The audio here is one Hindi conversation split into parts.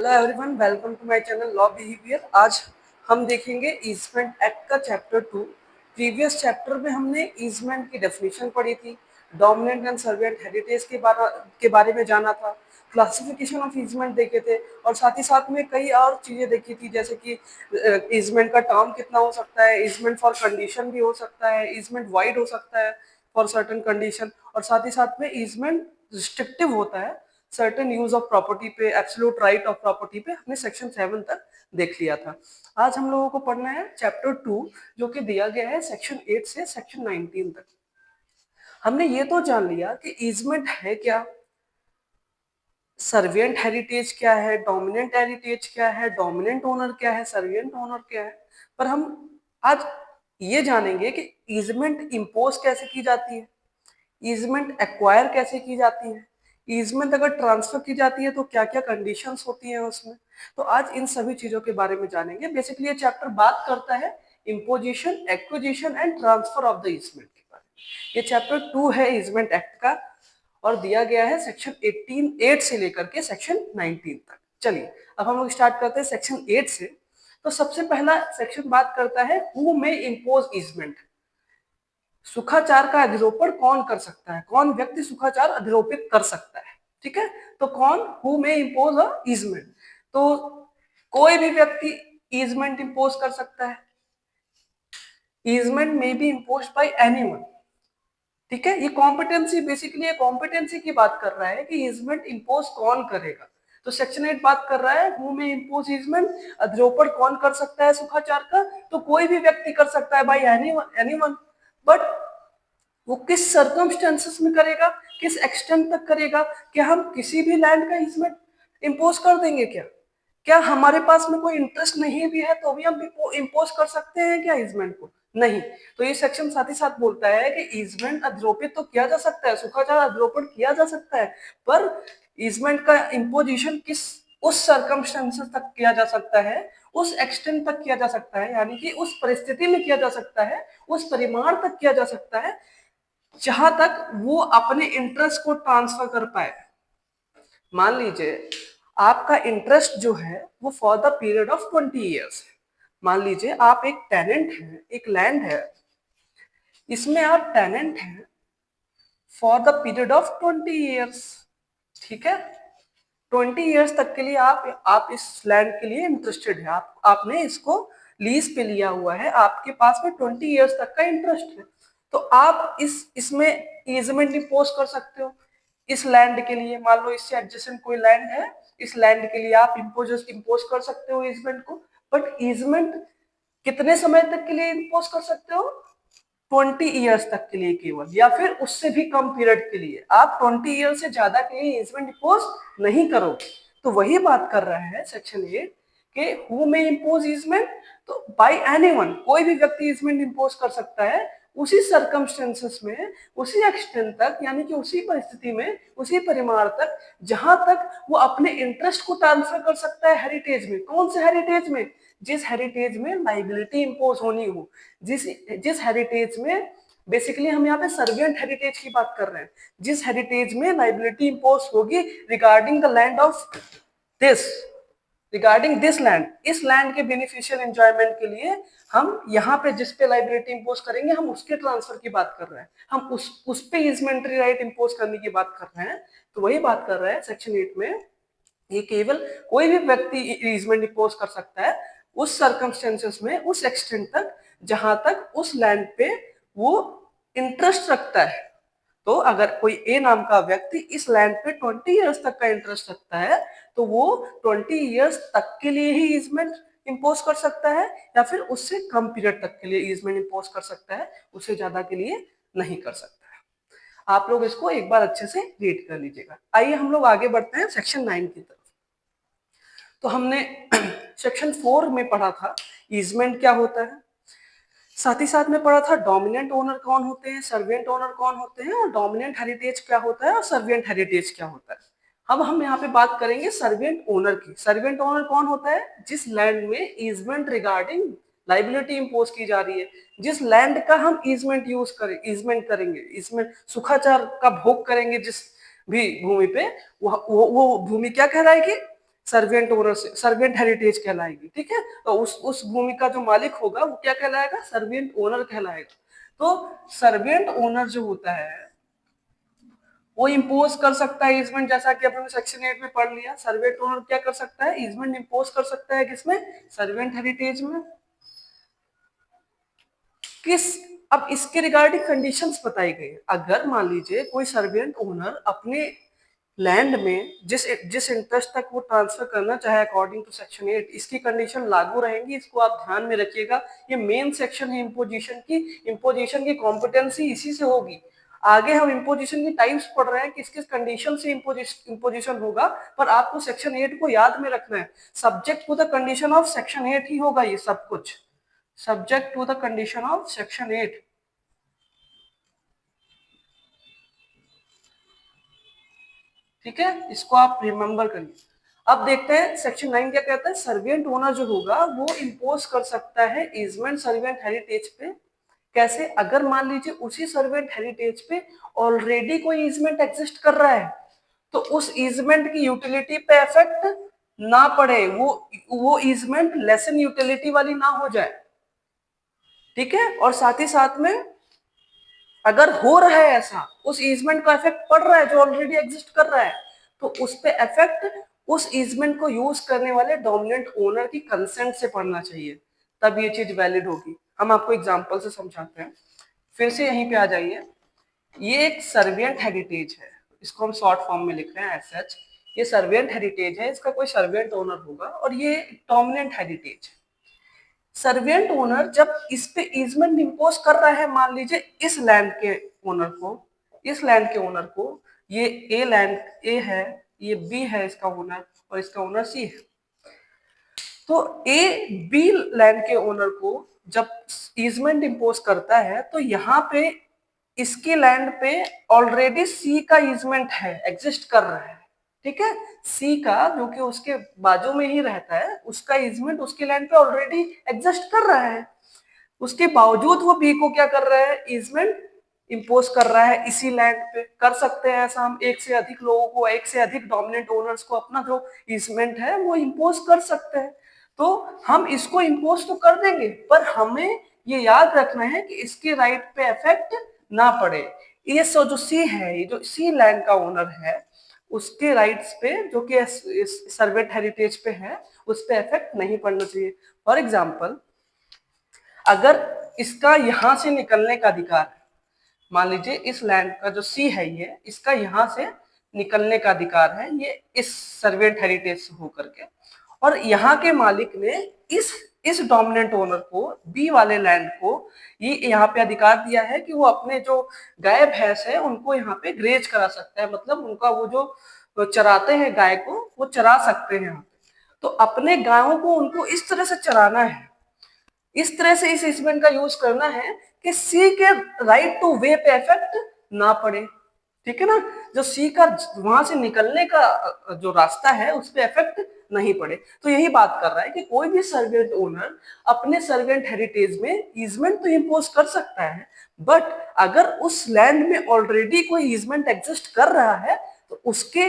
Hello everyone, welcome to my channel law behaviour. आज हम देखेंगे ईजमेंट एक्ट का चैप्टर 2। प्रीवियस चैप्टर में हमने ईजमेंट की डेफिनेशन पढ़ी थी, डोमिनेंट एंड सर्विएंट हेरिटेज के बारे में जाना था, क्लासिफिकेशन ऑफ ईजमेंट देखे थे और साथ ही साथ में कई और चीज़ें देखी थी, जैसे कि ईजमेंट का टर्म कितना हो सकता है, ईजमेंट फॉर कंडीशन भी हो सकता है, ईजमेंट वाइड हो सकता है फॉर सर्टेन कंडीशन, और साथ ही साथ में ईजमेंट रिस्ट्रिक्टिव होता है सर्टेन यूज ऑफ प्रॉपर्टी पे, एब्सोल्यूट राइट ऑफ प्रॉपर्टी पे। हमने सेक्शन 7 तक देख लिया था। आज हम लोगों को पढ़ना है चैप्टर 2, जो कि दिया गया है सेक्शन 8 से सेक्शन 19 तक। हमने ये तो जान लिया कि ईजमेंट है क्या, सर्विएंट हेरिटेज क्या है, डोमिनेंट हेरिटेज क्या है, डोमिनेंट ओनर क्या है, सर्विएंट ओनर क्या है। पर हम आज ये जानेंगे कि ईजमेंट इंपोज कैसे की जाती है, ईजमेंट एक्वायर कैसे की जाती है, ईजमेंट अगर ट्रांसफर की जाती है तो क्या क्या कंडीशंस होती हैं उसमें। तो आज इन सभी चीजों के बारे में जानेंगे। बेसिकली ये चैप्टर बात करता है imposition, acquisition and transfer of the easement के बारे में। ये चैप्टर 2 है ईजमेंट एक्ट का और दिया गया है सेक्शन 8 से लेकर के सेक्शन 19 तक। चलिए अब हम लोग स्टार्ट करते हैं सेक्शन 8 से। तो सबसे पहला सेक्शन बात करता है हु मे इम्पोज ईजमेंट। सुखाचार का अधिरोपण कौन कर सकता है, कौन व्यक्ति सुखाचार अधिरोपित कर सकता है। ठीक है, तो कौन, who may impose a easement. तो कोई भी व्यक्ति ईजमेंट इम्पोज कर सकता है। Easement may be impose by anyone. ठीक है, ये कॉम्पिटेंसी, बेसिकली ये कॉम्पिटेंसी की बात कर रहा है कि ईजमेंट इम्पोज कौन करेगा। तो सेक्शन 8 बात कर रहा है हु मे इम्पोज ईजमेंट, अधिरोपण कौन कर सकता है सुखाचार का। तो कोई भी व्यक्ति कर सकता है, बाय एनीवन। बट वो किस सर्कमस्टेंसेस में करेगा, किस एक्सटेंट तक करेगा। क्या हम किसी भी लैंड का ईजमेंट इम्पोज कर देंगे क्या? क्या हमारे पास में कोई इंटरेस्ट नहीं भी है तो भी हम इम्पोज कर सकते हैं क्या ईजमेंट को? नहीं। तो ये सेक्शन साथ ही साथ बोलता है कि ईजमेंट अधिरोपित तो किया जा सकता है, सुखाचार अधिरोपण किया जा सकता है, पर ईजमेंट का इम्पोजिशन किस, उस सर्कमस्टेंसेस तक किया जा सकता है, उस एक्सटेंट तक किया जा सकता है, यानी कि उस परिस्थिति में किया जा सकता है, उस परिमाण तक किया जा सकता है जहां तक वो अपने इंटरेस्ट को ट्रांसफर कर पाए। मान लीजिए आपका इंटरेस्ट जो है वो for the period of 20 years है। मान लीजिए आप एक टेनेंट हैं, एक लैंड है, इसमें आप टेनेंट हैं for the period of 20 years. ठीक है, 20 ईयर्स तक के लिए आप इस लैंड के लिए इंटरेस्टेड है, आपने इसको लीज पे लिया हुआ है, आपके पास में 20 ईयर्स तक का इंटरेस्ट है। तो आप इसमें ईजमेंट इम्पोज कर सकते हो इस लैंड के लिए। मान लो इससे एडजेसेंट कोई लैंड है, इस लैंड के लिए आप इम्पोज कर सकते हो ईजमेंट को। बट ईजमेंट कितने समय तक के लिए इम्पोज कर सकते हो? 20 ईयर्स तक के लिए केवल, या फिर उससे भी कम पीरियड के लिए। आप 20 ईयर से ज्यादा के लिए ईजमेंट इम्पोज नहीं करोगे। तो वही बात कर रहा है सेक्शन 8 के हु मे इम्पोज ईजमेंट। तो बाय एनीवन, कोई भी व्यक्ति ईजमेंट इम्पोज कर सकता है उसी सर्कमस्टेंसेस में, उसी एक्सटेंट तक, यानी कि उसी परिस्थिति में, उसी परिमाण तक जहां तक वो अपने इंटरेस्ट को ट्रांसफर कर सकता है हेरिटेज में। कौन से हेरिटेज में? जिस हेरिटेज में लाइबिलिटी इम्पोज होनी हो, जिस जिस हेरिटेज में, बेसिकली हम यहाँ पे सर्विएंट हेरिटेज की बात कर रहे हैं, जिस हेरिटेज में लाइबिलिटी इम्पोज होगी regarding the land of this, regarding this land, इस लैंड के बेनिफिशियल एंजॉयमेंट के लिए हम यहाँ पे जिस पे लाइबिलिटी इम्पोज करेंगे हम उसके ट्रांसफर की बात कर रहे हैं, हम उस पे इजमेंटरी राइट इम्पोज करने की बात कर रहे हैं। तो वही बात कर रहे हैं सेक्शन 8 में, ये केवल कोई भी व्यक्ति इजमेंट इम्पोज कर सकता है उस सर्कमस्टेंसेस में, उस एक्सटेंट तक जहां तक उस लैंड पे वो इंटरेस्ट रखता है। तो अगर कोई ए नाम का व्यक्ति इस लैंड पे 20 इयर्स तक का इंटरेस्ट रखता है तो वो 20 इयर्स तक के लिए ही ईजमेंट इम्पोज कर सकता है, या फिर उससे कम पीरियड तक के लिए ईजमेंट इम्पोज कर सकता है, उससे ज्यादा के लिए नहीं कर सकता है। आप लोग इसको एक बार अच्छे से रीड कर लीजिएगा। आइए हम लोग आगे बढ़ते हैं सेक्शन 9 की तरफ। तो हमने सेक्शन 4 में पढ़ा था ईजमेंट क्या होता है, साथ ही साथ में पढ़ा था डोमिनेंट ओनर कौन होते हैं, सर्विएंट ओनर कौन होते हैं, और डोमिनेंट हेरिटेज क्या होता है और सर्विएंट हेरिटेज क्या होता है। अब हम यहाँ पे बात करेंगे सर्विएंट ओनर की। सर्विएंट ओनर कौन होता है? जिस लैंड में ईजमेंट रिगार्डिंग लाइबिलिटी इंपोज की जा रही है, जिस लैंड का हम ईजमेंट करेंगे, ईजमेंट सुखाचार का भोग करेंगे जिस भी भूमि पे, वो भूमि क्या कहलाएगी? सर्वेंट ओनर से सर्वेंट हेरिटेज कहलाएगी, ठीक है। तो उस भूमि का जो मालिक होगा वो क्या कहलाएगा, सर्वेंट ओनर कहलाएगा। तो सर्वेंट ओनर जो होता है वो इम्पोज कर सकता है ईजमेंट, जैसा कि अपने सेक्शन 8 में पढ़ लिया। सर्वेंट ओनर क्या कर सकता है, ईजमेंट इम्पोज कर सकता है किसमें, सर्वेंट हेरिटेज में। किस, अब इसके रिगार्डिंग कंडीशंस बताई गई। अगर मान लीजिए कोई सर्वेंट ओनर अपने लैंड में जिस जिस इंटरेस्ट तक वो ट्रांसफर करना चाहे अकॉर्डिंग टू सेक्शन 8, इसकी कंडीशन लागू रहेंगी, इसको आप ध्यान में रखिएगा। ये मेन सेक्शन है इम्पोजिशन की। इम्पोजिशन की कॉम्पिटेंसी इसी से होगी। आगे हम इम्पोजिशन की टाइप्स पढ़ रहे हैं, किस किस कंडीशन से इम्पोजिशन होगा, पर आपको सेक्शन 8 को याद में रखना है। Subject to the condition of section 8 ही होगा ये सब कुछ, subject to the condition of section 8। ठीक है, इसको आप रिमेंबर करिए। अब देखते हैं सेक्शन 9 क्या कहता है। सर्वेंट ओनर जो होगा वो इम्पोज कर सकता है ईजमेंट सर्वेंट हेरिटेज पे। कैसे, अगर मान लीजिए उसी सर्वेंट हेरिटेज पे ऑलरेडी कोई ईजमेंट एग्जिस्ट कर रहा है तो उस ईजमेंट की यूटिलिटी पे इफेक्ट ना पड़े, वो ईजमेंट लेसन यूटिलिटी वाली ना हो जाए, ठीक है। और साथ ही साथ में अगर हो रहा है ऐसा, उस ईजमेंट का इफेक्ट पड़ रहा है जो ऑलरेडी एग्जिस्ट कर रहा है, तो उस पे इफेक्ट उस ईजमेंट को यूज करने वाले डोमिनेंट ओनर की कंसेंट से पड़ना चाहिए, तब ये चीज वैलिड होगी। हम आपको एग्जांपल से समझाते हैं। फिर से यहीं पे आ जाइए। ये एक सर्विएंट हेरिटेज है, इसको हम शॉर्ट फॉर्म में लिख रहे हैं एज सच। ये सर्विएंट हेरिटेज है, इसका कोई सर्विएंट ओनर होगा और ये डोमिनेंट हेरिटेज है। सर्वेंट ओनर जब इस पे ईजमेंट इंपोज कर रहा है, मान लीजिए इस लैंड के ओनर को, इस लैंड के ओनर को, ये ए लैंड ए है, ये बी है इसका ओनर और इसका ओनर सी है। तो ए बी लैंड के ओनर को जब ईजमेंट इंपोज करता है तो यहाँ पे इसके लैंड पे ऑलरेडी सी का ईजमेंट है, एग्जिस्ट कर रहा है, ठीक है। सी का जो कि उसके बाजू में ही रहता है, उसका ईजमेंट उसके लैंड पे ऑलरेडी एग्जिस्ट कर रहा है। उसके बावजूद वो बी को क्या कर रहा है, ईजमेंट इंपोज कर रहा है इसी लैंड पे। कर सकते हैं ऐसा हम, एक से अधिक लोगों को, एक से अधिक डोमिनेंट ओनर्स को अपना जो ईजमेंट है वो इंपोज कर सकते हैं। तो हम इसको इंपोज तो कर देंगे, पर हमें ये याद रखना है कि इसके राइट पे इफेक्ट ना पड़े। ये सो जो सी है, ये जो सी लैंड का ओनर है, उसके राइट्स पे जो कि सर्वेंट हेरिटेज पे है, उस पे इफेक्ट नहीं पड़ना चाहिए। फॉर एग्जाम्पल, अगर इसका यहां से निकलने का अधिकार है, मान लीजिए इस लैंड का जो सी है ये, इसका यहां से निकलने का अधिकार है, ये इस सर्वेंट हेरिटेज से होकर के, और यहाँ के मालिक ने इस डोमिनेंट ओनर को, बी वाले लैंड को, ये यहाँ पे अधिकार दिया है कि वो अपने जो गाय भैंस है उनको यहाँ पे ग्रेज करा सकता है, मतलब उनका वो जो चराते हैं गाय को, वो चरा सकते हैं यहाँ पे। तो अपने गायों को उनको इस तरह से चराना है, इस तरह से इस ईजमेंट का यूज करना है कि सी के राइट टू वे पे इफेक्ट ना पड़े, ठीक है ना। जो सी का वहां से निकलने का जो रास्ता है उस पे इफेक्ट नहीं पड़े। तो यही बात कर रहा है कि कोई भी सर्वेंट ओनर अपने सर्वेंट हेरिटेज में ईजमेंट तो इंपोज कर सकता है, बट अगर उस लैंड में ऑलरेडी कोई ईजमेंट एग्जिस्ट कर रहा है तो उसके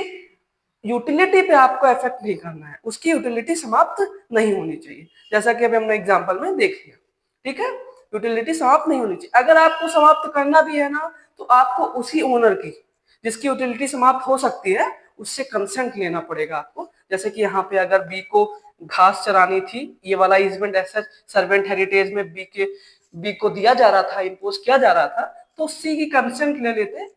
यूटिलिटी पे आपको इफेक्ट नहीं करना है, उसकी यूटिलिटी समाप्त नहीं होनी चाहिए, जैसा कि अभी हमने एग्जांपल में देख लिया, ठीक है। यूटिलिटी समाप्त नहीं होनी चाहिए। अगर आपको समाप्त करना भी है ना, तो आपको उसी ओनर की जिसकी यूटिलिटी समाप्त हो सकती है उससे कंसेंट लेना पड़ेगा आपको। जैसे कि यहाँ पे अगर बी को घास चरानी थी, ये वाला ईजमेंट ऐसा सर्वेंट हेरिटेज में बी को दिया जा रहा था, इम्पोज किया जा रहा था, तो सी की कंसेंट ले लेते,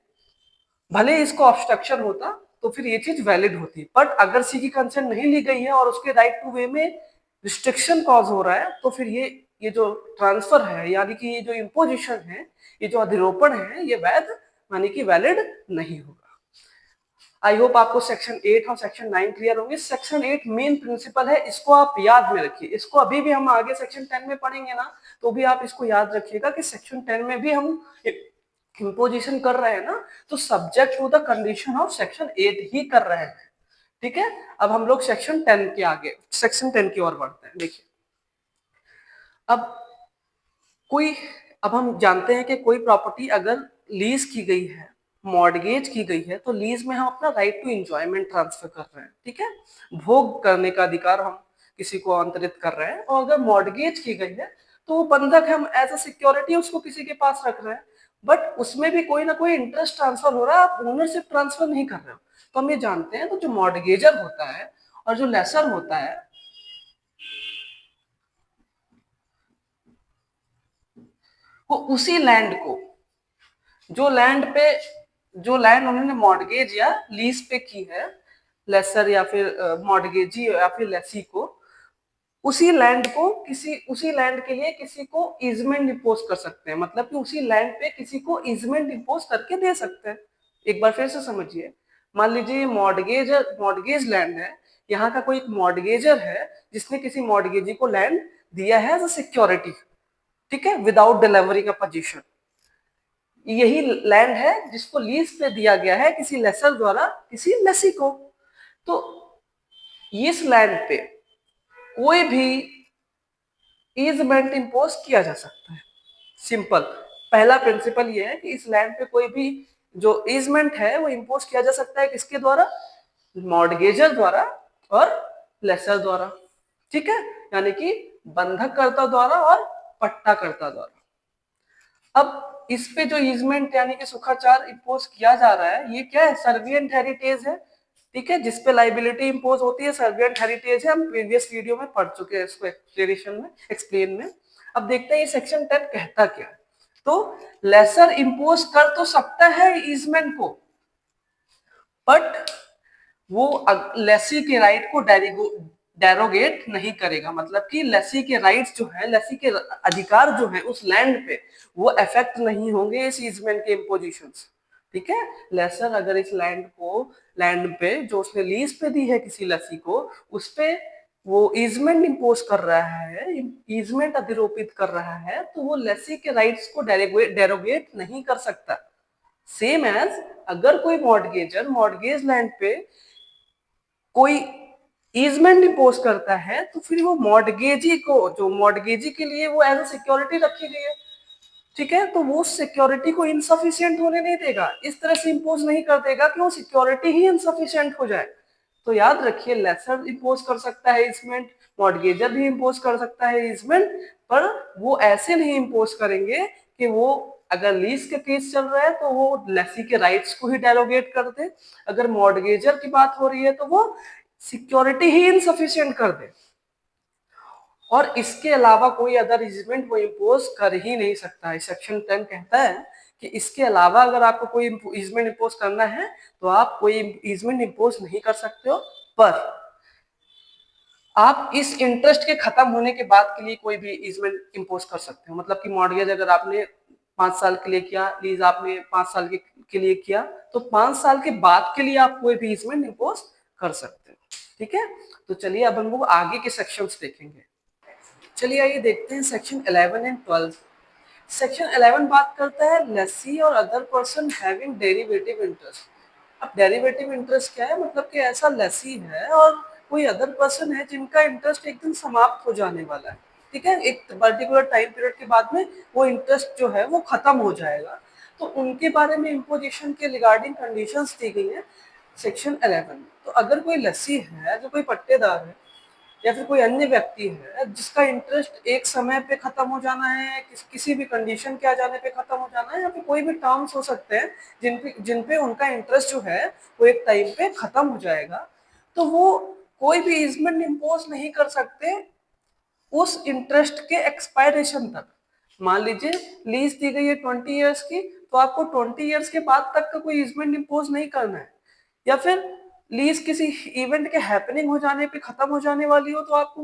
भले इसको ऑब्स्ट्रक्शन होता तो फिर ये चीज वैलिड होती। बट अगर सी की कंसेंट नहीं ली गई है और उसके राइट टू वे में रिस्ट्रिक्शन कॉज हो रहा है, तो फिर ये जो ट्रांसफर है, यानी कि ये जो इम्पोजिशन है, ये जो अधिरोपण है, ये वैध यानी कि वैलिड नहीं होगा। आई होप आपको सेक्शन 8 और सेक्शन 9 क्लियर होंगे। सेक्शन 8 मेन प्रिंसिपल है, इसको आप याद में रखिए। इसको अभी भी हम आगे सेक्शन 10 में पढ़ेंगे ना, तो भी आप इसको याद रखिएगा कि सेक्शन 10 में भी हम इम्पोजिशन कर रहे हैं ना, तो subject to the condition of section 8 ही कर रहे हैं, ठीक है। अब हम लोग सेक्शन 10 के आगे, सेक्शन 10 की ओर बढ़ते हैं। देखिए, अब कोई, अब हम जानते हैं कि कोई प्रॉपर्टी अगर लीज की गई है, मॉर्गेज की गई है तो लीज में हम अपना राइट टू एंजॉयमेंट ट्रांसफर कर रहे हैं, ठीक है, भोग करने का अधिकार हम किसी को अंतरित कर रहे हैं। और अगर मॉर्गेज की गई है तो वो बंधक हम एज अ सिक्योरिटी उसको किसी के पास रख रहे हैं, बट उसमें भी कोई ना कोई इंटरेस्ट ट्रांसफर हो रहा है, आप ओनरशिप ट्रांसफर नहीं कर रहे हो। तो हम ये जानते हैं तो जो मॉर्गेजर होता है और जो लेसर होता है वो उसी लैंड को, जो लैंड पे, जो लैंड उन्होंने मॉर्गेज या लीज पे की है, लेसर या फिर मॉर्गेजी या फिर लेसी को, उसी लैंड को किसी, उसी लैंड के लिए किसी को इजमेंट इम्पोज कर सकते हैं, मतलब कि उसी लैंड पे किसी को इजमेंट इम्पोज करके दे सकते हैं। एक बार फिर से समझिए, मान लीजिए मॉर्गेज लैंड है, यहाँ का कोई मॉर्गेजर है जिसने किसी मॉर्गेजी को लैंड दिया है एज अ सिक्योरिटी, ठीक है, विदाउट डिलीवरी का पोजीशन। यही लैंड है जिसको लीज पे दिया गया है किसी लेसर द्वारा किसी लेसी को। तो इस लैंड पे कोई भी ईजमेंट इम्पोज किया जा सकता है। सिंपल पहला प्रिंसिपल ये है कि इस लैंड पे कोई भी जो ईजमेंट है वो इम्पोज किया जा सकता है, किसके द्वारा, मॉर्गेजर द्वारा और लेसर द्वारा, ठीक है, यानी कि बंधककर्ता द्वारा और पट्टाकर्ता द्वारा। अब इस पे जो ईजमेंट यानी कि सुखाचार इम्पोज किया जा रहा है, ये क्या है, सर्विएंट हेरिटेज है, ठीक है, जिसपे लाइबिलिटी इंपोज होती है सर्विएंट हेरिटेज है। हम प्रीवियस वीडियो में पढ़ चुके हैं इसको एक्सप्लेन में। अब देखते हैं ये सेक्शन 10 कहता क्या है। तो लेसर इंपोज कर तो सकता है ईजमेंट को, बट वो लेसी के राइट को डेरोगेट नहीं करेगा, मतलब कि लेसी के राइट्स जो है, लेसी के अधिकार जो है उस लैंड पे, वो अफेक्ट नहीं होंगे इस ईजमेंट के इम्पोजिशन से, ठीक है। लेसर अगर इस लैंड पे जो उसने लीज पे दी है किसी लेसी को, उस पे वो ईजमेंट इम्पोज कर रहा है, ईजमेंट अधिरोपित कर रहा है, तो वो लेसी के राइट्स को डेरोगेट नहीं कर सकता। सेम एज अगर कोई मॉर्गेजर मॉर्गेज लैंड पे कोई ईजमेंट इम्पोज करता है तो फिर वो मॉर्गेजी को, जो मॉर्गेजी के लिए वो एज अ सिक्योरिटी रखी गई है, ठीक है, तो वो सिक्योरिटी को इनसफिशिएंट होने नहीं देगा, इस तरह से इम्पोज नहीं कर देगा कि वो सिक्योरिटी ही इनसफिशिएंट हो जाए। तो याद रखिए, लेसर इम्पोज कर सकता है ईजमेंट, मॉर्गेजर भी इम्पोज कर सकता है ईजमेंट, पर वो ऐसे नहीं इम्पोज करेंगे कि वो अगर लीज के केस चल रहा है तो वो लेसी के राइट्स को ही डेरोगेट कर दे, अगर मॉर्गेजर की बात हो रही है तो वो सिक्योरिटी ही इनसफिशिएंट कर दे, और इसके अलावा कोई अदर इजमेंट वो इम्पोज कर ही नहीं सकता है। सेक्शन 10 कहता है कि इसके अलावा अगर आपको कोई इजमेंट इम्पोज करना है तो आप कोई इजमेंट इम्पोज नहीं कर सकते हो, पर आप इस इंटरेस्ट के खत्म होने के बाद के लिए कोई भी इजमेंट इम्पोज कर सकते हो। मतलब कि मॉर्गेज अगर आपने 5 साल के लिए किया, लीज आपने 5 साल के लिए किया, तो 5 साल के बाद के लिए आप कोई भी इजमेंट इम्पोज कर सकते हो, ठीक है। तो चलिए अब हम लोग आगे के सेक्शंस देखेंगे। चलिए आइए देखते हैं सेक्शन 11 एंड 12। सेक्शन 11 बात करता है लेसी और other person having derivative interest. अब डेरिवेटिव इंटरेस्ट क्या है, मतलब कि ऐसा लेसी है और कोई अदर पर्सन है जिनका इंटरेस्ट एकदम समाप्त हो जाने वाला है, ठीक है, एक पर्टिकुलर टाइम पीरियड के बाद में वो इंटरेस्ट जो है वो खत्म हो जाएगा, तो उनके बारे में इम्पोजिशन के रिगार्डिंग कंडीशंस दी गई है सेक्शन 11 में। तो अगर कोई लस्सी है, जो कोई पट्टेदार है या फिर कोई अन्य व्यक्ति है जिसका इंटरेस्ट एक समय पे खत्म हो जाना है, किसी भी कंडीशन के आ जाने पे खत्म हो जाना है, या फिर कोई भी टर्म्स हो सकते हैं जिन पे उनका इंटरेस्ट जो है वो एक टाइम पे खत्म हो जाएगा, तो वो कोई भी इजमेंट इम्पोज नहीं कर सकते उस इंटरेस्ट के एक्सपायरेशन तक। मान लीजिए लीज दी गई है 20 ईयर्स की, तो आपको 20 ईयर्स के बाद तक का कोई इजमेंट इम्पोज नहीं करना है, या फिर लीज किसी इवेंट के हैपनिंग हो जाने पे खत्म हो जाने वाली हो तो आपको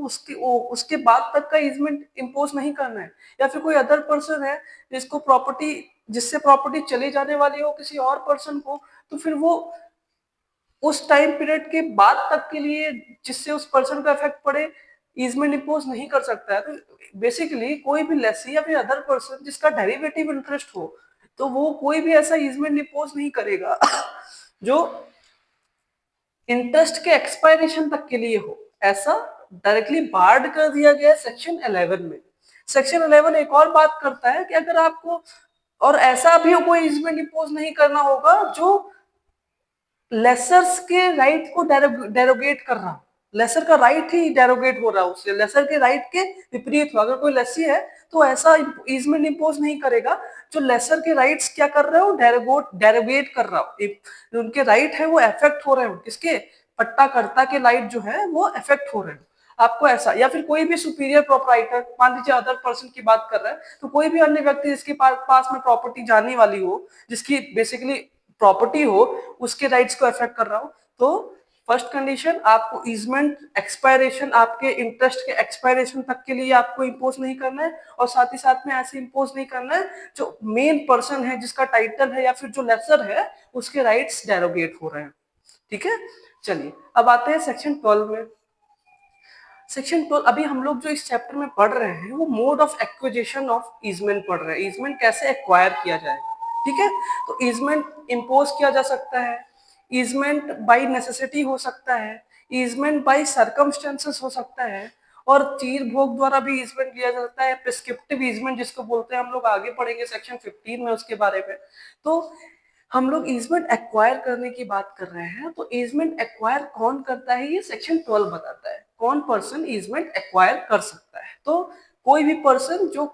उसके बाद तक का इजमेंट इम्पोज नहीं करना है, या फिर कोई अदर पर्सन है जिससे प्रॉपर्टी चली जाने वाली हो किसी और पर्सन को, तो फिर वो उस टाइम पीरियड के बाद तक के लिए जिससे उस पर्सन का इफेक्ट पड़े ईजमेंट इम्पोज नहीं कर सकता है। तो बेसिकली कोई भी लेसी या फिर अदर पर्सन जिसका डेरिवेटिव इंटरेस्ट हो, तो वो कोई भी ऐसा ईजमेंट इम्पोज नहीं करेगा जो इंटरेस्ट के एक्सपायरेशन तक के लिए हो। ऐसा डायरेक्टली बार्ड कर दिया गया सेक्शन 11 में। सेक्शन 11 एक और बात करता है कि अगर आपको और ऐसा भी कोई इजमेंट इम्पोज नहीं करना होगा जो लेसर्स के राइट को डेरोगेट कर रहा हो। लेसर का राइट ही डेरोगेट हो रहा है उससे, लेसर के राइट के विपरीत हो। अगर कोई लेसी है तो ऐसा इजमेंट इम्पोज नहीं करेगा जो लेसर के राइट्स क्या कर रहे हो, डेरोगेट कर रहा हो, उनके राइट है वो अफेक्ट हो रहे हो, किसके, पट्टाकर्ता के राइट जो है वो अफेक्ट हो रहे हो आपको ऐसा। या फिर कोई भी सुपीरियर प्रोपराइटर, मान लीजिए अदर पर्सन की बात कर रहा है, तो कोई भी अन्य व्यक्ति जिसके पास में प्रॉपर्टी जाने वाली हो, जिसकी बेसिकली प्रॉपर्टी हो, उसके राइट्स को अफेक्ट कर रहा हो, तो फर्स्ट कंडीशन आपको ईजमेंट एक्सपायरेशन, आपके इंटरेस्ट के एक्सपायरेशन तक के लिए आपको इंपोज नहीं करना है, और साथ ही साथ में ऐसे इंपोज नहीं करना है जो मेन पर्सन है, जिसका टाइटल है या फिर जो लेसर है, उसके राइट्स डेरोगेट हो रहे हैं। ठीक है, चलिए अब आते हैं सेक्शन 12 में। सेक्शन 12 अभी हम लोग जो इस चैप्टर में पढ़ रहे हैं वो mode of acquisition of easement पढ़ रहे हैं, ईजमेंट कैसे एक्वायर किया जाए। ठीक है, तो ईजमेंट इंपोज किया जा सकता है, ईजमेंट बाय नेसेसिटी हो सकता है, ईजमेंट बाय सर्कमस्टेंसेस हो सकता है, और चीर भोग द्वारा भी ईजमेंट लिया जा सकता है, प्रिस्क्रिप्टिव ईजमेंट जिसको बोलते हैं, हम लोग आगे पढ़ेंगे सेक्शन 15 में उसके बारे में। तो हम लोग ईजमेंट एक्वायर करने की बात कर रहे हैं, तो ईजमेंट एक्वायर कौन करता है ये सेक्शन 12 बताता है, कौन पर्सन ईजमेंट एक्वायर कर सकता है। तो कोई भी पर्सन जो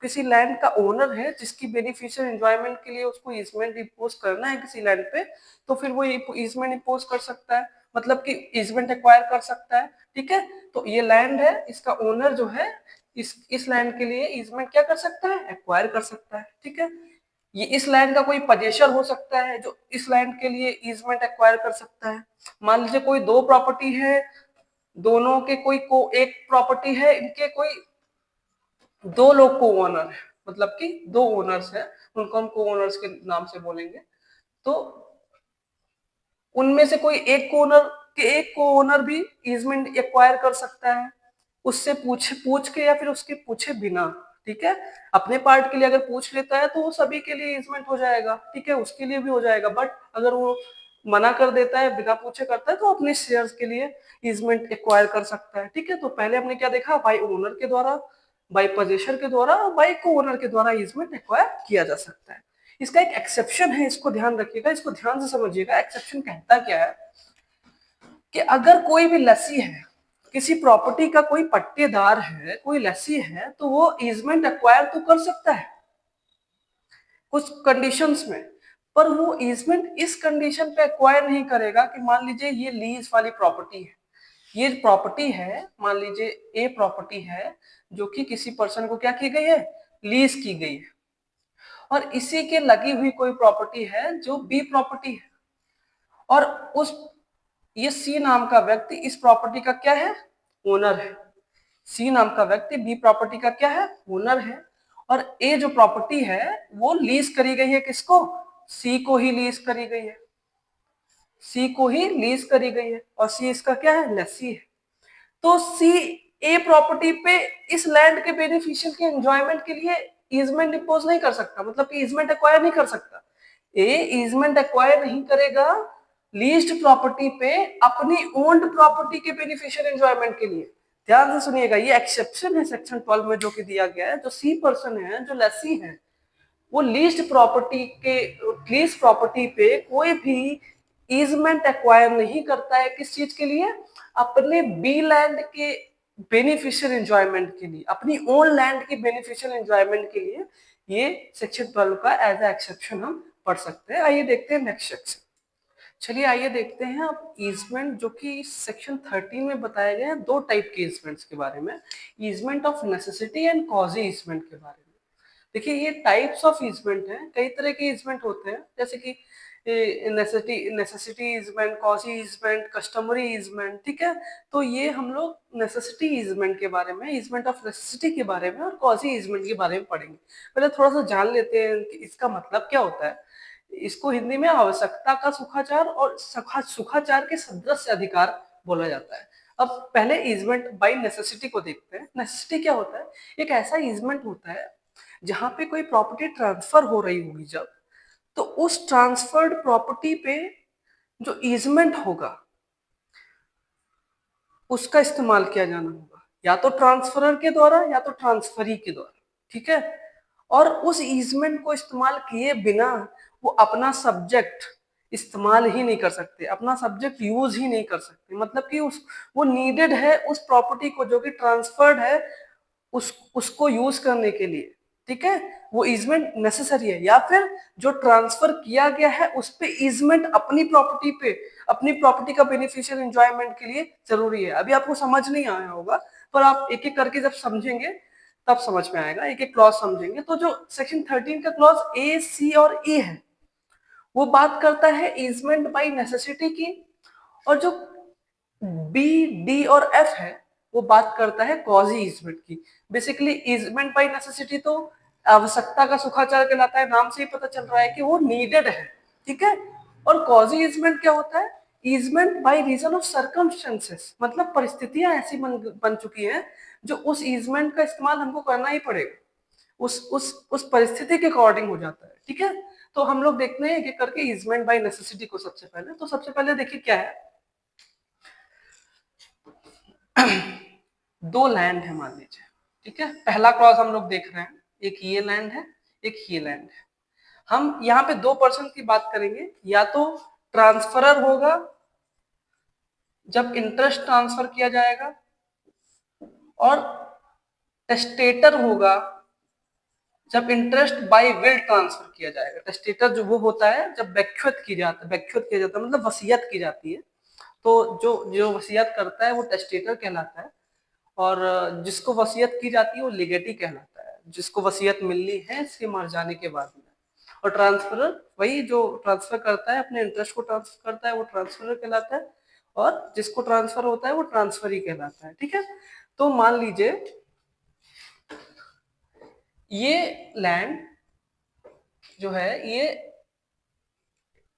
किसी लैंड का ओनर है, जिसकी बेनिफिशियल एंजॉयमेंट के लिए उसको ईजमेंट इम्पोज करना है किसी लैंड पे, तो फिर वो ईजमेंट इम्पोज कर सकता है, मतलब कि ईजमेंट एक्वायर कर सकता है। ठीक है, तो ये लैंड है, इसका ओनर जो है इस लैंड के लिए ईजमेंट क्या कर सकता है, एक्वायर कर सकता है। ठीक है, ये इस लैंड का कोई पजेशर हो सकता है जो इस लैंड के लिए ईजमेंट एक्वायर कर सकता है। मान लीजिए कोई दो प्रॉपर्टी है, दोनों के कोई को एक प्रॉपर्टी है, इनके कोई दो लोग को ओनर है, मतलब कि दो ओनर्स है, उनको हम को ओनर्स के नाम से बोलेंगे। तो उनमें से कोई एक को ओनर भी ईजमेंट एक्वायर कर सकता है, उससे पूछ के या फिर उसके पूछे बिना। ठीक है, अपने पार्ट के लिए अगर पूछ लेता है तो वो सभी के लिए ईजमेंट हो जाएगा, ठीक है, उसके लिए भी हो जाएगा। बट अगर वो मना कर देता है, बिना पूछे करता है, तो अपने शेयर्स के लिए ईजमेंट एक्वायर कर सकता है। ठीक है, तो पहले हमने क्या देखा, बाय ओनर के द्वारा, बाय पोजेसर के द्वारा, बाय को ओनर के द्वारा ईजमेंट एक्वायर किया जा सकता है। इसका एक एक्सेप्शन है, इसको ध्यान रखिएगा, इसको ध्यान से समझिएगा। एक्सेप्शन कहता क्या है कि अगर कोई भी लसी है, किसी प्रॉपर्टी का कोई पट्टेदार है, कोई लसी है, तो वो ईजमेंट एक्वायर तो कर सकता है कुछ कंडीशंस में, पर वो ईजमेंट इस कंडीशन पे एक्वायर नहीं करेगा कि मान लीजिए ये लीज वाली प्रॉपर्टी है, ये प्रॉपर्टी है, मान लीजिए ए प्रॉपर्टी है जो कि किसी पर्सन को क्या की गई है, लीज की गई है, और इसी के लगी हुई कोई प्रॉपर्टी है जो बी प्रॉपर्टी है, और उस ये सी नाम का व्यक्ति इस प्रॉपर्टी का क्या है, ओनर है। सी नाम का व्यक्ति बी प्रॉपर्टी का क्या है, ओनर है, और ए जो प्रॉपर्टी है वो लीज करी गई है किसको, सी को ही लीज करी गई है, सी को ही लीज करी गई है, और सी इसका क्या है, लेसी है। तो सी ए प्रॉपर्टी पे इस लैंड के बेनिफिशियल के एंजॉयमेंट के लिए ईजमेंट इम्पोज नहीं कर सकता, मतलब कि ईजमेंट एक्वायर नहीं कर सकता। ए ईजमेंट एक्वायर नहीं करेगा लीज्ड प्रॉपर्टी पे अपनी ओन्ड प्रॉपर्टी के बेनिफिशियल एंजॉयमेंट के लिए। ध्यान से सुनिएगा, ये एक्सेप्शन है सेक्शन 12 में जो कि दिया गया है। जो सी पर्सन है, जो लेसी है, वो लीज प्रॉपर्टी पे कोई भी ईजमेंट एक्वायर नहीं करता है, किस चीज के लिए, अपने बी लैंड के बेनिफिशियल एंजॉयमेंट के लिए, अपनी ओन लैंड के बेनिफिशियल एंजॉयमेंट के लिए। ये सेक्शन 12 का एज ए एक्सेप्शन हम पढ़ सकते हैं। आइए देखते हैं नेक्स्ट सेक्शन। चलिए आइए देखते हैं अब ईजमेंट, जो कि सेक्शन 13 में बताए गए हैं दो टाइप के ईजमेंट्स के बारे में, easement of necessity and quasi easement के बारे में। देखिए ये टाइप्स ऑफ ईजमेंट हैं, कई तरह के ईजमेंट होते हैं, जैसे कि necessity easement, quasi easement, customary easement. ठीक है, तो ये हम लोग नेसेसिटी ईजमेंट के बारे में, ईजमेंट ऑफ नेसेसिटी के बारे में और कॉजी ईजमेंट के बारे में पढ़ेंगे। पहले थोड़ा सा जान लेते हैं कि इसका मतलब क्या होता है। इसको हिंदी में आवश्यकता का सुखाचार और सुखाचार के सदृश अधिकार बोला जाता है। अब पहले ईजमेंट बाय नेसेसिटी को देखते हैं। नेसेसिटी क्या होता है, एक ऐसा ईजमेंट होता है जहां पे कोई प्रॉपर्टी ट्रांसफर हो रही होगी जब, तो उस ट्रांसफर्ड प्रॉपर्टी पे जो ईजमेंट होगा उसका इस्तेमाल किया जाना होगा, या तो ट्रांसफरर के द्वारा या तो ट्रांसफरी के द्वारा। ठीक है, और उस ईजमेंट को इस्तेमाल किए बिना वो अपना सब्जेक्ट इस्तेमाल ही नहीं कर सकते, अपना सब्जेक्ट यूज ही नहीं कर सकते। मतलब कि उस वो नीडेड है उस प्रॉपर्टी को जो कि ट्रांसफर्ड है उसको यूज करने के लिए, ठीक है, वो ईजमेंट नेसेसरी है। या फिर जो ट्रांसफर किया गया है उस पे ईजमेंट अपनी प्रॉपर्टी का बेनिफिशियल एंजॉयमेंट के लिए जरूरी है। अभी आपको समझ नहीं आया होगा, पर आप एक एक करके जब समझेंगे तब समझ में आएगा, एक एक क्लॉज समझेंगे। तो जो सेक्शन 13 का क्लॉज ए, सी और ई है वो बात करता है ईजमेंट बाय नेसेसिटी की, और जो बी, डी और एफ है वो बात करता है कॉजी ईजमेंट की। बेसिकली ईजमेंट बाय नेसेसिटी तो आवश्यकता का सुखाचार कहलाता है, नाम से ही पता चल रहा है कि वो नीडेड है, ठीक है। और कॉजी ईजमेंट क्या होता है? Easement by reason of circumstances, मतलब परिस्थितियां ऐसी बन चुकी हैं जो उस ईजमेंट का इस्तेमाल हमको करना ही पड़ेगा, उस परिस्थिति के अकॉर्डिंग हो जाता है, ठीक है। तो हम लोग देखते हैं एक करके ईजमेंट बाय नेसेसिटी को। सबसे पहले देखिए क्या है। दो लैंड है मान लीजिए, ठीक है। पहला क्लॉज हम लोग देख रहे हैं, एक ये लैंड है, एक ये लैंड है। हम यहाँ पे 2% की बात करेंगे, या तो ट्रांसफरर होगा जब इंटरेस्ट ट्रांसफर किया जाएगा, और टेस्टेटर होगा जब इंटरेस्ट बाय विल ट्रांसफर किया जाएगा। टेस्टेटर जो वो होता है जब बेख्यत किया जाता है मतलब वसीयत की जाती है, तो जो जो वसीयत करता है वो टेस्टेटर कहलाता है, और जिसको वसीयत की जाती है वो लिगेटी कहलाता है, जिसको वसीयत मिलनी है इसके मर जाने के बाद में। और ट्रांसफरर वही जो ट्रांसफर करता है, अपने इंटरेस्ट को ट्रांसफर करता है, वो ट्रांसफरर कहलाता है, और जिसको ट्रांसफर होता है वो ट्रांसफरी कहलाता है, ठीक है। तो मान लीजिए ये लैंड जो है ये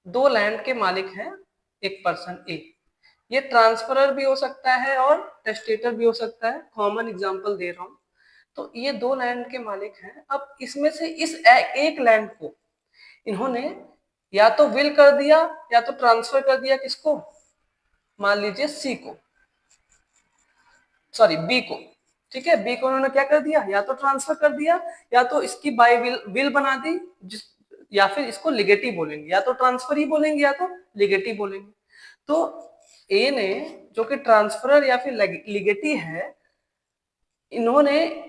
दो लैंड के मालिक हैं, एक पर्सन ए। ये ट्रांसफरर भी हो सकता है और टेस्टेटर भी हो सकता है, कॉमन एग्जांपल दे रहा हूं। तो ये दो लैंड के मालिक हैं। अब इसमें से इस एक लैंड को इन्होंने या तो विल कर दिया या तो ट्रांसफर कर दिया, किसको? मान लीजिए सी को, सॉरी बी को, ठीक है। बी को उन्होंने क्या कर दिया, या तो ट्रांसफर कर दिया या तो इसकी बाय विल बना दी, या फिर इसको लिगेटी बोलेंगे, या तो ट्रांसफर ही बोलेंगे या तो लिगेटी बोलेंगे। तो ए ने जो कि ट्रांसफरर या फिर लिगेटी है, इन्होंने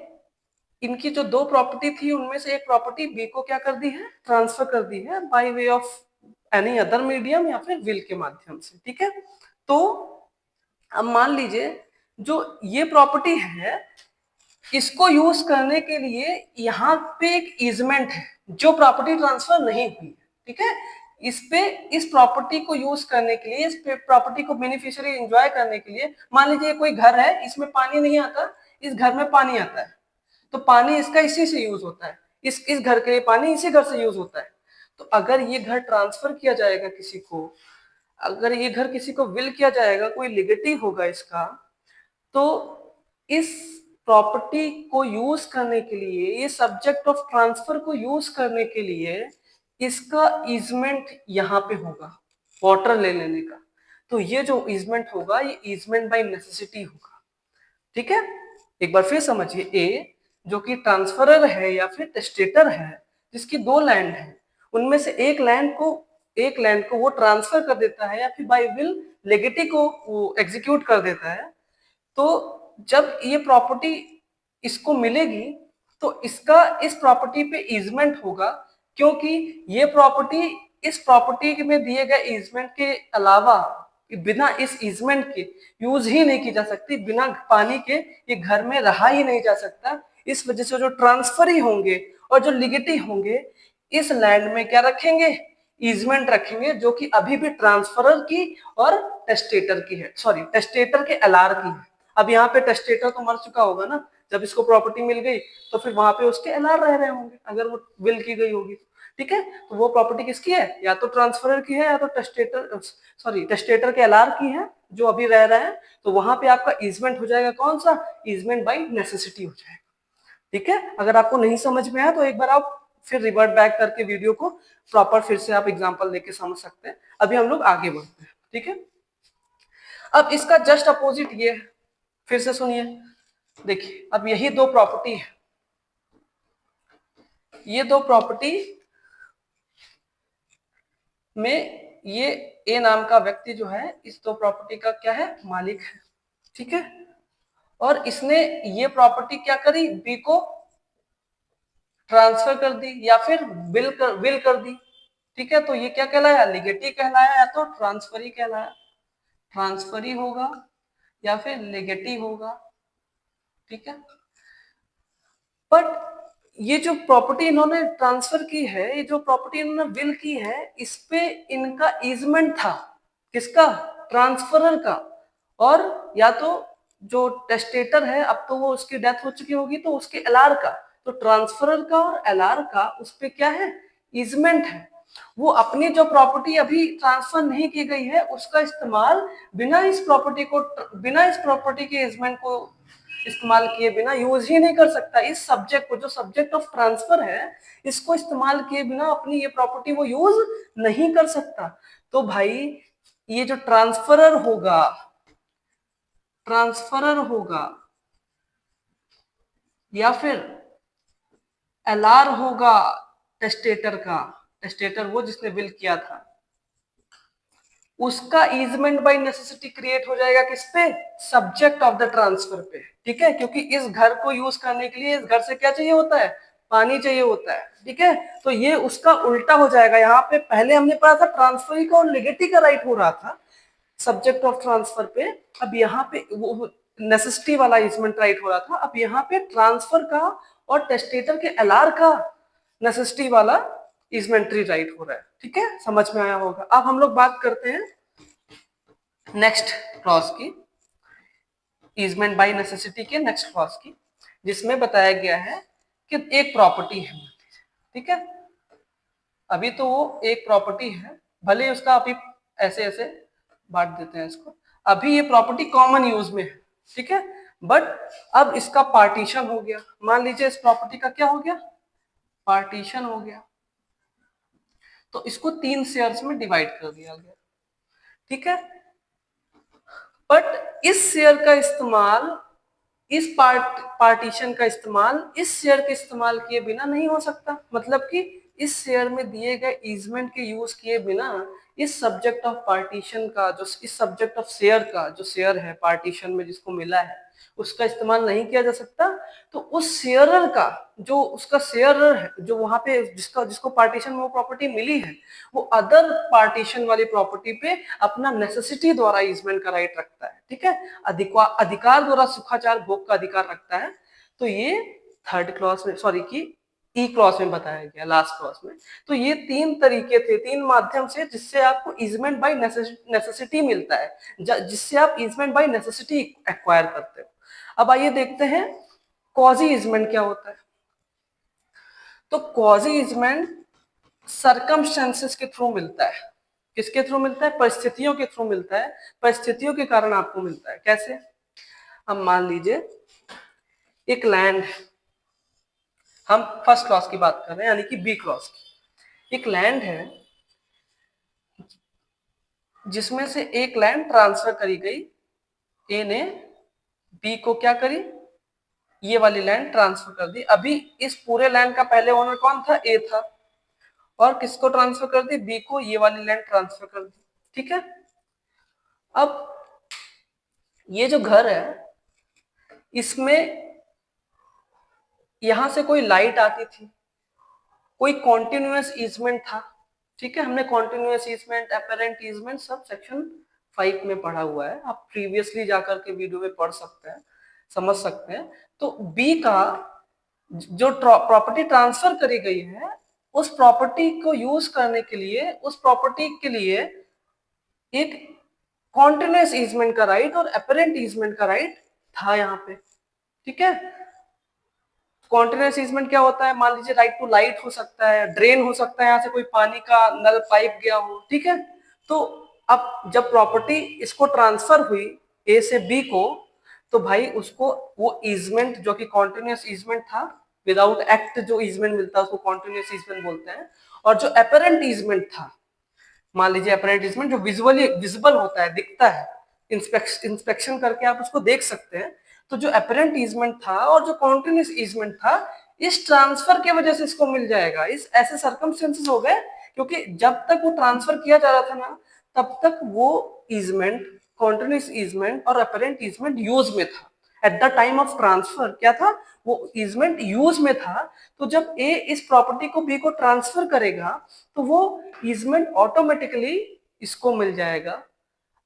इनकी जो दो प्रॉपर्टी थी उनमें से एक प्रॉपर्टी बी को क्या कर दी है, ट्रांसफर कर दी है by way of any other medium या फिर विल के माध्यम से, ठीक है। तो अब मान लीजिए जो ये प्रॉपर्टी है इसको यूज करने के लिए यहाँ पे एक ईजमेंट है जो प्रॉपर्टी ट्रांसफर नहीं हुई है, ठीक है। इस प्रॉपर्टी को यूज करने के लिए, इस प्रॉपर्टी को बेनिफिशियरी एंजॉय करने के लिए, मान लीजिए कोई घर है, इसमें पानी नहीं आता, इस घर में पानी आता है, तो पानी इसका इसी से यूज होता है, इस घर के लिए पानी इसी घर से यूज होता है। तो अगर ये घर ट्रांसफर किया जाएगा किसी को, अगर ये घर किसी को विल किया जाएगा, कोई लिगेटी होगा इसका, तो इस प्रॉपर्टी को यूज करने के लिए, ये सब्जेक्ट ऑफ ट्रांसफर को यूज करने के लिए इसका ईजमेंट यहाँ पे होगा वाटर ले लेने का। तो ये जो ईजमेंट होगा ये ईजमेंट बाय नेसेसिटी होगा, ठीक है। एक बार फिर समझिए, ए जो कि ट्रांसफरर है या फिर टेस्टेटर है, जिसकी दो लैंड है, उनमें से एक लैंड को वो ट्रांसफर कर देता है या फिर बाय विल लेगेटी को वो एग्जीक्यूट कर देता है। तो जब ये प्रॉपर्टी इसको मिलेगी तो इसका इस प्रॉपर्टी पे ईजमेंट होगा, क्योंकि ये प्रॉपर्टी इस प्रॉपर्टी में दिए गए ईजमेंट के अलावा बिना इस ईजमेंट के यूज ही नहीं की जा सकती, बिना पानी के ये घर में रहा ही नहीं जा सकता। इस वजह से जो ट्रांसफरी होंगे और जो लिगेटी होंगे इस लैंड में क्या रखेंगे, ईजमेंट रखेंगे, जो कि अभी भी ट्रांसफरर की और टेस्टेटर की है, सॉरी टेस्टेटर के एलआर की है। अब यहाँ पे टेस्टेटर तो मर चुका होगा ना, जब इसको प्रॉपर्टी मिल गई तो फिर वहां पे उसके एलआर रह रहे होंगे अगर वो विल की गई होगी, ठीक है। तो वो प्रॉपर्टी किसकी है, या तो ट्रांसफरर की है या तो टेस्टेटर के एलआर की है जो अभी रह रहा है। तो वहां पे आपका ईजमेंट हो जाएगा कौन सा, ईजमेंट बाय नेसेसिटी हो जाएगा, ठीक है। अगर आपको नहीं समझ में आया तो एक बार आप फिर रिवर्ट बैक करके वीडियो को प्रॉपर फिर से आप एग्जांपल लेके समझ सकते हैं। अभी हम लोग आगे बढ़ते हैं, ठीक है। अब इसका जस्ट अपोजिट ये है, फिर से सुनिए। देखिए अब यही दो प्रॉपर्टी है, ये दो प्रॉपर्टी में ये ए नाम का व्यक्ति जो है इस दो प्रॉपर्टी का क्या है, मालिक है। ठीक है, और इसने ये प्रॉपर्टी क्या करी, बी को ट्रांसफर कर दी या फिर विल कर दी। ठीक है, तो ये क्या कहलाया, लिगेटी कहलाया या तो ट्रांसफरी कहलाया। ट्रांसफरी होगा या फिर लिगेटी होगा। ठीक है, बट ये जो प्रॉपर्टी इन्होंने ट्रांसफर की है, ये जो प्रॉपर्टी इन्होंने विल की है, इस पे इनका ईजमेंट था, किसका, ट्रांसफरर का। और या तो जो टेस्टेटर है, अब तो वो उसकी डेथ हो चुकी होगी, तो उसके एलआर का, तो ट्रांसफरर का और एलआर का उस पे क्या है, ईजमेंट है। वो अपनी जो प्रॉपर्टी अभी ट्रांसफर नहीं की गई है उसका इस्तेमाल बिना इस प्रॉपर्टी के ईजमेंट को इस्तेमाल किए बिना यूज ही नहीं कर सकता। इस सब्जेक्ट को, जो सब्जेक्ट ऑफ ट्रांसफर है, इसको इस्तेमाल किए बिना अपनी ये प्रॉपर्टी वो यूज नहीं कर सकता। तो भाई ये जो ट्रांसफरर होगा या फिर एलआर होगा टेस्टेटर का, टेस्टेटर वो जिसने विल किया था, उसका ईजमेंट बाय नेसेसिटी क्रिएट हो जाएगा किस पे, सब्जेक्ट ऑफ द ट्रांसफर पे। ठीक है, क्योंकि इस घर को यूज करने के लिए इस घर से क्या चाहिए होता है, पानी चाहिए होता है। ठीक है, तो ये उसका उल्टा हो जाएगा। यहाँ पे पहले हमने पढ़ा था ट्रांसफरी का और लिगेटी का राइट हो रहा था सब्जेक्ट ऑफ ट्रांसफर पे, अब यहाँ पे वो नेसेसिटी वाला ईजमेंट राइट हो रहा था, अब यहाँ पे ट्रांसफर का और टेस्टेटर के एलआर का नेसेसिटी वाला ईजमेंट्री राइट हो रहा है। ठीक है, समझ में आया होगा। अब हम लोग बात करते हैं नेक्स्ट क्लॉज की, ईजमेंट बाय नेसेसिटी के नेक्स्ट क्लॉज की, जिसमें बताया गया है कि एक प्रॉपर्टी है। ठीक है, अभी तो वो एक प्रॉपर्टी है, भले उसका अभी ऐसे ऐसे बांट देते हैं इसको, अभी ये प्रॉपर्टी कॉमन यूज में है। ठीक है, बट अब इसका पार्टीशन हो गया। मान लीजिए इस प्रॉपर्टी का क्या हो गया, पार्टीशन हो गया, तो इसको 3 शेयर्स में डिवाइड कर दिया गया। ठीक है, बट इस शेयर का इस्तेमाल, इस पार्टीशन का इस्तेमाल इस शेयर के इस्तेमाल किए बिना नहीं हो सकता। मतलब कि इस शेयर में दिए गए ईजमेंट के यूज किए बिना इस सब्जेक्ट ऑफ पार्टीशन का, जो इस सब्जेक्ट ऑफ शेयर का, जो शेयर है पार्टीशन में जिसको मिला है, उसका इस्तेमाल नहीं किया जा सकता। तो उस शेयरर का, जो उसका शेयरर है, जो वहां पे जिसको पार्टीशन में वो प्रॉपर्टी मिली है, वो अदर पार्टीशन वाली प्रॉपर्टी पे अपना नेसेसिटी द्वारा ईजमेंट का राइट रखता है। ठीक है, अधिकार द्वारा सुखाचार भोग का अधिकार रखता है। तो ये थर्ड क्लॉज में, सॉरी की ई क्लॉज में बताया गया, लास्ट क्लॉज में। तो ये 3 तरीके थे, 3 माध्यम से जिससे आपको ईजमेंट बाय नेसेसिटी मिलता है, जिससे आप ईजमेंट बाय नेसेसिटी एक्वायर करते हो। अब आइए देखते हैं क्वाजी ईजमेंट क्या होता है। तो क्वाजी ईजमेंट सरकमस्टेंसेस के थ्रू मिलता है। किसके थ्रू मिलता है, परिस्थितियों के थ्रू मिलता है, परिस्थितियों के कारण आपको मिलता है। कैसे, अब मान लीजिए एक लैंड, हम फर्स्ट क्लॉज की बात कर रहे हैं यानी कि बी क्लॉज की। एक लैंड है जिसमें से एक लैंड ट्रांसफर करी गई, ए ने बी को क्या करी, ये वाली लैंड ट्रांसफर कर दी। अभी इस पूरे लैंड का पहले ओनर कौन था, ए था, और किसको ट्रांसफर कर दी, बी को ये वाली लैंड ट्रांसफर कर दी। ठीक है, अब ये जो घर है इसमें यहां से कोई लाइट आती थी, कोई कॉन्टिन्यूअस ईजमेंट था। ठीक है, हमने continuous easement, apparent easement sub section 5 में पढ़ा हुआ है, आप प्रीवियसली जाकर के वीडियो में पढ़ सकते हैं, समझ सकते हैं। तो बी का जो प्रॉपर्टी ट्रांसफर करी गई है, उस प्रॉपर्टी को यूज करने के लिए, उस प्रॉपर्टी के लिए एक कॉन्टिन्यूअस ईजमेंट का राइट और अपरेंट ईजमेंट का राइट था यहाँ पे। ठीक है, कॉन्टिन्यूअस ईजमेंट क्या होता है, मान लीजिए राइट टू लाइट हो सकता है, ड्रेन हो सकता है, यहाँ से कोई पानी का नल पाइप गया हो। ठीक है, तो अब जब प्रॉपर्टी इसको ट्रांसफर हुई ए से बी को, तो भाई उसको वो ईजमेंट जो कि कॉन्टिन्यूअस ईजमेंट था, विदाउट एक्ट जो ईजमेंट मिलता है उसको कॉन्टिन्यूअस ईजमेंट बोलते हैं। और जो अपरेंट ईजमेंट था, मान लीजिए अपरेंट ईजमेंट जो विजुअली विजिबल होता है, दिखता है, इंस्पेक्शन करके आप उसको देख सकते हैं। तो जो अपरेंट ईजमेंट था और जो कॉन्टिन्यूअस ईजमेंट था, इस ट्रांसफर की वजह से इसको मिल जाएगा। इस ऐसे सर्कमस्टेंसेस हो गए क्योंकि जब तक वो ट्रांसफर किया जा रहा था ना तब तक वो ईजमेंट, कॉन्टिन्यूस ईजमेंट और अपरेंट ईजमेंट यूज में था। At the time of transfer क्या था, वो ईजमेंट यूज में था। तो जब ए इस प्रॉपर्टी को बी को ट्रांसफर करेगा तो वो ईजमेंट ऑटोमेटिकली इसको मिल जाएगा।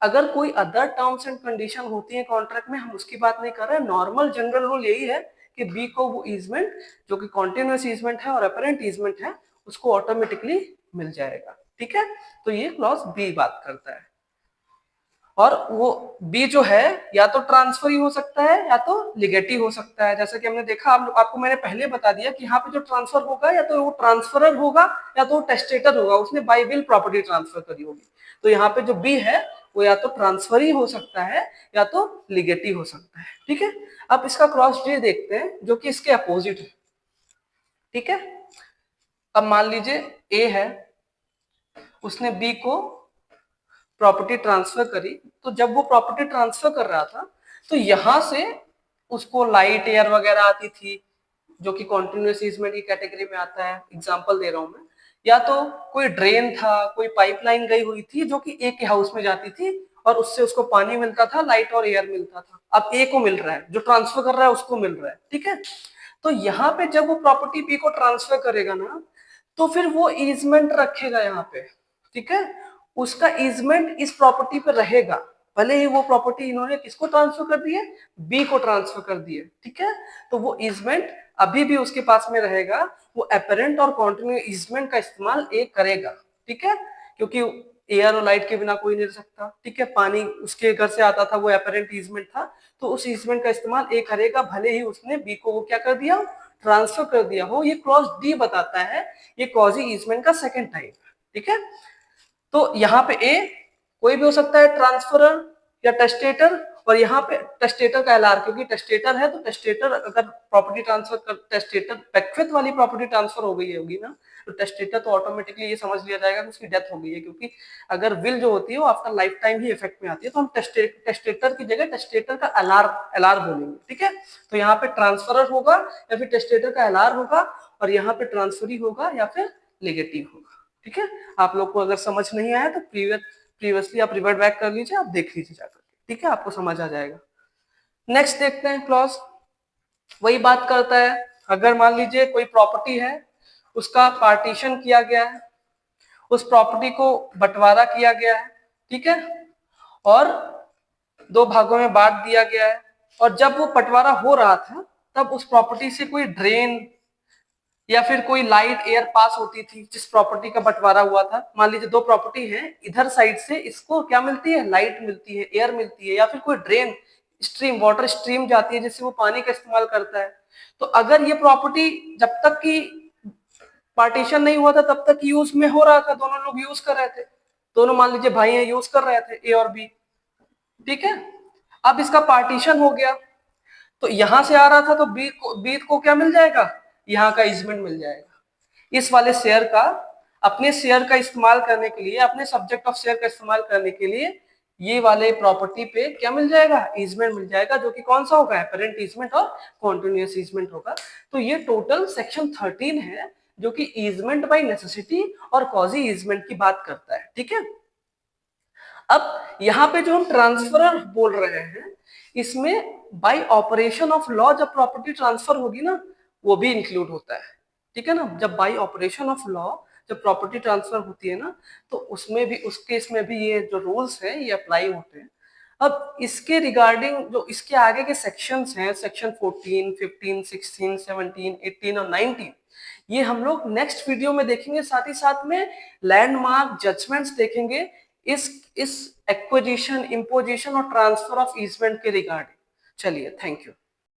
अगर कोई अदर टर्म्स एंड कंडीशन होती है कॉन्ट्रैक्ट में, हम उसकी बात नहीं कर रहे हैं। नॉर्मल जनरल रूल यही है कि बी को वो ईजमेंट जो कि कॉन्टिन्यूस ईजमेंट है और अपरेंट ईजमेंट है उसको ऑटोमेटिकली मिल जाएगा। ठीक है, तो ये क्लॉज बी बात करता है। और वो बी जो है या तो ट्रांसफर ही हो सकता है या तो लिगेटी हो सकता है। जैसा कि हमने देखा, आपको मैंने पहले बता दिया कि यहाँ पे जो ट्रांसफर होगा या तो वो ट्रांसफरर होगा या तो वो टेस्टेटर होगा, उसने बाय विल प्रॉपर्टी ट्रांसफर करी होगी। तो यहाँ पे जो बी है वो या तो ट्रांसफर ही हो सकता है या तो लिगेटी हो सकता है। ठीक है, अब इसका क्रॉस डी देखते हैं जो कि इसके अपोजिट है। ठीक है, अब मान लीजिए ए है, उसने बी को प्रॉपर्टी ट्रांसफर करी। तो जब वो प्रॉपर्टी ट्रांसफर कर रहा था तो यहां से उसको लाइट एयर वगैरह आती थी जो कि कॉन्टिन्यूस ईजमेंट की कैटेगरी में आता है। एग्जांपल दे रहा हूं मैं, या तो कोई ड्रेन था, कोई पाइपलाइन गई हुई थी जो कि ए के हाउस में जाती थी और उससे उसको पानी मिलता था, लाइट और एयर मिलता था। अब ए को मिल रहा है, जो ट्रांसफर कर रहा है उसको मिल रहा है। ठीक है, तो यहाँ पे जब वो प्रॉपर्टी बी को ट्रांसफर करेगा ना तो फिर वो ईजमेंट रखेगा यहाँ पे। ठीक है, उसका ईजमेंट इस प्रॉपर्टी पे रहेगा, भले ही वो प्रॉपर्टी इन्होंने किसको ट्रांसफर कर दी है, बी को ट्रांसफर कर दी है। ठीक है, तो वो ईजमेंट अभी भी उसके पास में रहेगा। वो अपेरेंट और कॉन्टिन्यू ईजमेंट का इस्तेमाल ए करेगा। ठीक है, क्योंकि एयर और लाइट के बिना कोई नहीं रह सकता। ठीक है, पानी उसके घर से आता था, वो अपेरेंट ईजमेंट था, तो उस ईजमेंट का इस्तेमाल ए करेगा भले ही उसने बी को वो क्या कर दिया, ट्रांसफर कर दिया हो। ये क्लॉज डी बताता है ये क्वाजी ईजमेंट का सेकंड टाइप। ठीक है, तो यहाँ पे ए कोई भी हो सकता है, ट्रांसफरर या टेस्टेटर, और यहाँ पे टेस्टेटर का एलआर, क्योंकि टेस्टेटर है तो टेस्टेटर अगर प्रॉपर्टी ट्रांसफर कर, टेस्टेटर बेक्विथ वाली प्रॉपर्टी ट्रांसफर हो गई होगी ना तो टेस्टेटर तो ऑटोमेटिकली ये समझ लिया जाएगा कि उसकी डेथ हो गई है, क्योंकि अगर विल जो होती है वो आफ्टर लाइफ टाइम ही इफेक्ट में आती है। तो हम टेस्टेटर की जगह टेस्टेटर का एलआर बोलेंगे। ठीक है, तो यहाँ पे ट्रांसफरर होगा या फिर टेस्टेटर का एलआर होगा, और यहाँ पे ट्रांसफरी होगा या फिर लिगेटिव होगा। ठीक है, आप लोग को अगर समझ नहीं आया तो प्रीवियसली आप रिवर्ट बैक कर लीजिए, आप देख लीजिए जाकर। ठीक है, आपको समझ आ जाएगा। नेक्स्ट देखते हैं क्लॉज, वही बात करता है। अगर मान लीजिए कोई प्रॉपर्टी है, उसका पार्टीशन किया गया है, उस प्रॉपर्टी को बंटवारा किया गया है। ठीक है, और दो भागों में बांट दिया गया है, और जब वो बंटवारा हो रहा था तब उस प्रॉपर्टी से कोई ड्रेन या फिर कोई लाइट एयर पास होती थी जिस प्रॉपर्टी का बंटवारा हुआ था। मान लीजिए दो प्रॉपर्टी है, इधर साइड से इसको क्या मिलती है, लाइट मिलती है, एयर मिलती है, या फिर कोई ड्रेन स्ट्रीम, वाटर स्ट्रीम जाती है जिससे वो पानी का इस्तेमाल करता है। तो अगर ये प्रॉपर्टी जब तक की पार्टीशन नहीं हुआ था तब तक यूज में हो रहा था, दोनों लोग यूज कर रहे थे, दोनों मान लीजिए भाई हैं, यूज कर रहे थे ए और बी। ठीक है, अब इसका पार्टीशन हो गया तो यहां से आ रहा था तो बी को क्या मिल जाएगा, यहाँ का ईजमेंट मिल जाएगा। इस वाले शेयर का, अपने शेयर का इस्तेमाल करने के लिए, अपने सब्जेक्ट ऑफ शेयर का इस्तेमाल करने के लिए ये वाले प्रॉपर्टी पे क्या मिल जाएगा, ईजमेंट मिल जाएगा, जो कि कौन सा होगा, अपेरेंट ईजमेंट और कॉन्टिन्यूअस ईजमेंट होगा। तो ये टोटल सेक्शन 13 है जो कि ईजमेंट बाय नेसेसिटी और कॉजी ईजमेंट की बात करता है। ठीक है, अब यहाँ पे जो हम ट्रांसफरर बोल रहे हैं इसमें बाय ऑपरेशन ऑफ लॉ जब प्रॉपर्टी ट्रांसफर होगी ना वो भी इंक्लूड होता है। ठीक है ना, जब बाय ऑपरेशन ऑफ लॉ जब प्रॉपर्टी ट्रांसफर होती है ना तो उसमें भी, उस केस में भी ये जो रूल्स हैं ये अप्लाई होते हैं। अब इसके रिगार्डिंग जो इसके आगे के सेक्शंस हैं, सेक्शन 14, 15, 16, 17, 18 और 19, ये हम लोग नेक्स्ट वीडियो में देखेंगे। साथ ही साथ में लैंडमार्क जजमेंट्स देखेंगे इस एक्विजिशन, इंपोजिशन और ट्रांसफर ऑफ ईजमेंट के रिगार्डिंग। चलिए, थैंक यू।